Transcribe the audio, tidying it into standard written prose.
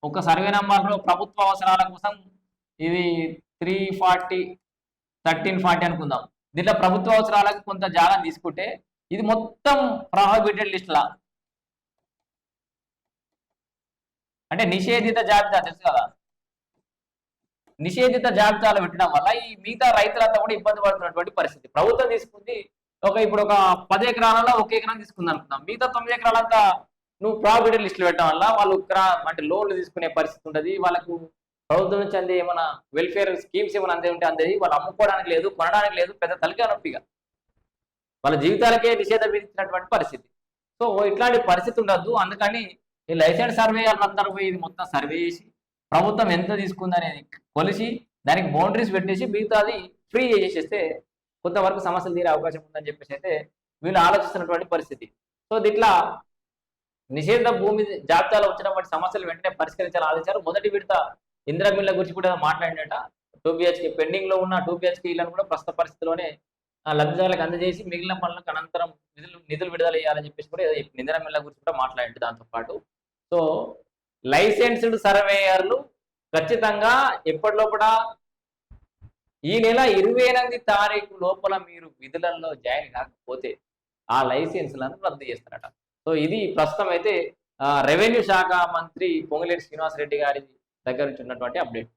ఒక సర్వే నంబర్లో ప్రభుత్వ అవసరాల కోసం ఇది 340 1340 అనుకుందాం. దీంట్లో ప్రభుత్వ అవసరాలకు కొంత జాగా తీసుకుంటే ఇది మొత్తం ప్రొహిబిటెడ్ లిస్ట్‌లా. అంటే నిషేధిత జాబితా తెలుసు కదా. నిషేధిత జాబితాలో పెట్టడం వల్ల ఈ మిగతా రైతులంతా కూడా ఇబ్బంది పడుతున్నటువంటి పరిస్థితి. ప్రభుత్వం తీసుకుంది ఇప్పుడు ఒక 10 ఎకరాలలో 1 ఎకరం తీసుకుంది అనుకుందాం. మిగతా 9 ఎకరాలంతా నువ్వు ప్రాఫిటెడ్ లిస్టులు పెట్టడం వల్ల వాళ్ళు అంటే లోన్లు తీసుకునే పరిస్థితి ఉంటుంది. వాళ్ళకు ప్రభుత్వం నుంచి అందే ఏమైనా వెల్ఫేర్ స్కీమ్స్ ఏమైనా అందే ఉంటే అందేది వాళ్ళు అమ్ముకోవడానికి లేదు, కొనడానికి లేదు. పెద్ద తలకాయ నొప్పిగా వాళ్ళ జీవితాలకే నిషేధం విధించినటువంటి పరిస్థితి. సో ఇట్లాంటి పరిస్థితి ఉండద్దు. అందుకని ఈ లైసెన్స్ సర్వేయర్లందరూ పోయి ఇది మొత్తం సర్వే చేసి ప్రభుత్వం ఎంత తీసుకుంది అనేది కొలిసి దానికి బౌండరీస్ పెట్టేసి మిగతాది ఫ్రీ చేసేస్తే కొంతవరకు సమస్యలు తీరే అవకాశం ఉందని చెప్పేసి అయితే వీళ్ళు ఆలోచిస్తున్నటువంటి పరిస్థితి. సో దీంట్లో నిషేధ భూమి జాబితాలో వచ్చినటువంటి సమస్యలు వెంటనే పరిష్కరించాలని ఆలోచించారు. మొదటి విడత ఇందిరామిల్ల గురించి కూడా మాట్లాడినట. 2 BHK పెండింగ్ లో ఉన్న 2 BHK ఇళ్లను కూడా ప్రస్తుత పరిస్థితిలోనే లబ్ధిదారులకు అందజేసి మిగిలిన పనులకు అనంతరం నిధులు విడుదల చేయాలని చెప్పేసి కూడా ఇందిరామిల్ల గురించి కూడా మాట్లాడింది. దాంతో పాటు సో లైసెన్స్డ్ సర్వేయర్లు ఖచ్చితంగా ఎప్పటిలోపల ఈ నెల 28 తారీఖు లోపల మీరు విధులలో జాయిన్ కాకపోతే ఆ లైసెన్స్లను రద్దు చేస్తారట. సో ఇది ప్రస్తుతం అయితే రెవెన్యూ శాఖ మంత్రి పొంగులేటి శ్రీనివాసరెడ్డి గారి దగ్గర నుంచి ఉన్నటువంటి అప్డేట్.